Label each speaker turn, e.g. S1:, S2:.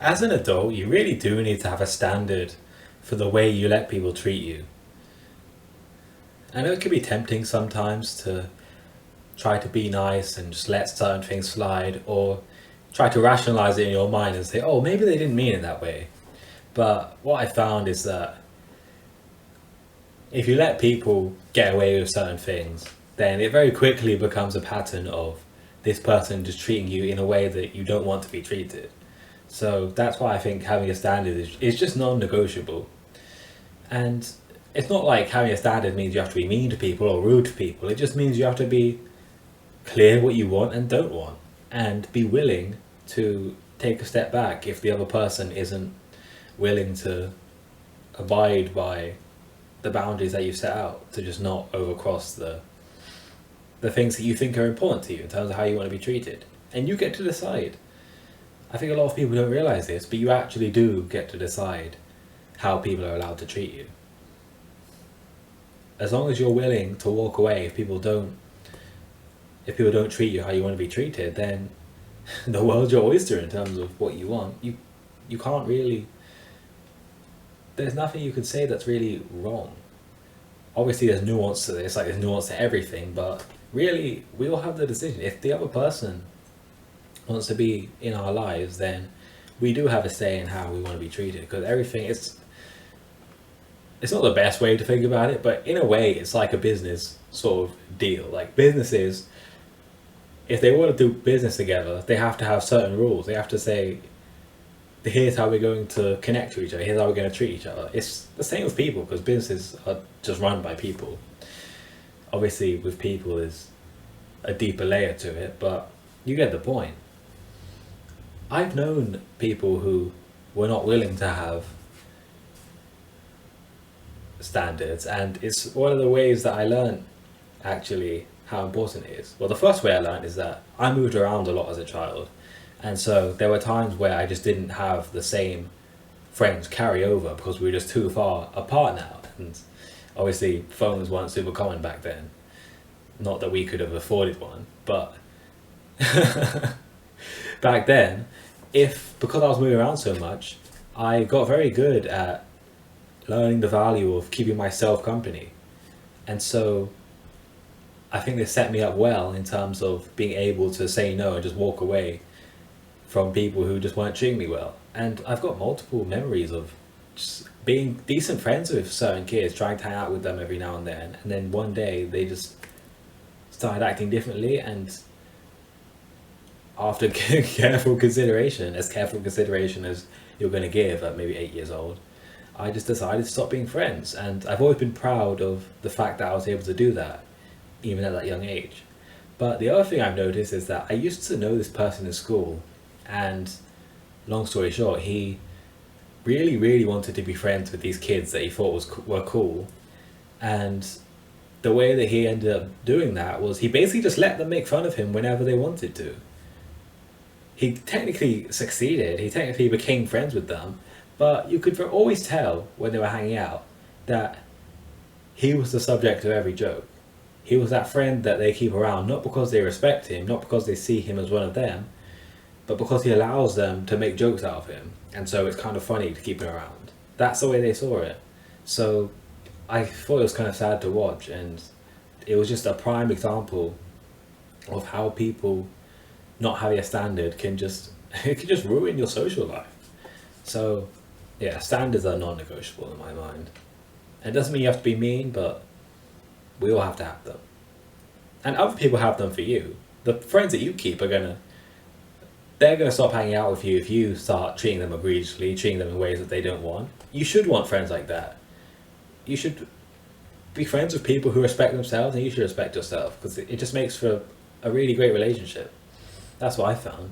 S1: As an adult, you really do need to have a standard for the way you let people treat you. I know it can be tempting sometimes to try to be nice and just let certain things slide, or try to rationalize it in your mind and say, oh, maybe they didn't mean it that way. But what I found is that if you let people get away with certain things, then it very quickly becomes a pattern of this person just treating you in a way that you don't want to be treated. So that's why I think having a standard is just non-negotiable. And it's not like having a standard means you have to be mean to people or rude to people. It just means you have to be clear what you want and don't want, and be willing to take a step back if the other person isn't willing to abide by the boundaries that you've set out, to just not overcross the things that you think are important to you in terms of how you want to be treated. And you get to decide. I think a lot of people don't realize this, but you actually do get to decide how people are allowed to treat you. As long as you're willing to walk away if people don't treat you how you want to be treated, then the world's your oyster in terms of what you want. You can't really, there's nothing you can say that's really wrong. Obviously there's nuance to this, like there's nuance to everything, but really we all have the decision. If the other person wants to be in our lives, then we do have a say in how we want to be treated, because everything it's not the best way to think about it, but in a way it's like a business sort of deal. Like businesses, if they want to do business together, they have to have certain rules. They have to say, here's how we're going to connect to each other, here's how we're going to treat each other. It's the same with people, because businesses are just run by people. Obviously with people there's a deeper layer to it, but you get the point. I've known people who were not willing to have standards, and it's one of the ways that I learned actually how important it is. Well, the first way I learned is that I moved around a lot as a child, and so there were times where I just didn't have the same friends carry over because we were just too far apart now. And obviously phones weren't super common back then, not that we could have afforded one, but back then, if because I was moving around so much, I got very good at learning the value of keeping myself company. And so I think they set me up well in terms of being able to say no and just walk away from people who just weren't treating me well. And I've got multiple memories of just being decent friends with certain kids, trying to hang out with them every now and then one day they just started acting differently, and after careful consideration as you're going to give at maybe 8 years old, I just decided to stop being friends. And I've always been proud of the fact that I was able to do that, even at that young age. But the other thing I've noticed is that I used to know this person in school, and long story short, he really, really wanted to be friends with these kids that he thought were cool. And the way that he ended up doing that was he basically just let them make fun of him whenever they wanted to. He technically succeeded, he technically became friends with them, but you could always tell when they were hanging out that he was the subject of every joke. He was that friend that they keep around, not because they respect him, not because they see him as one of them, but because he allows them to make jokes out of him. And so it's kind of funny to keep him around. That's the way they saw it. So I thought it was kind of sad to watch, and it was just a prime example of how people not having a standard can just it can just ruin your social life. So yeah, standards are non-negotiable in my mind. It doesn't mean you have to be mean, but we all have to have them. And other people have them for you. The friends that you keep they're gonna stop hanging out with you if you start treating them egregiously, treating them in ways that they don't want. You should want friends like that. You should be friends with people who respect themselves, and you should respect yourself, because it just makes for a really great relationship. That's what I found.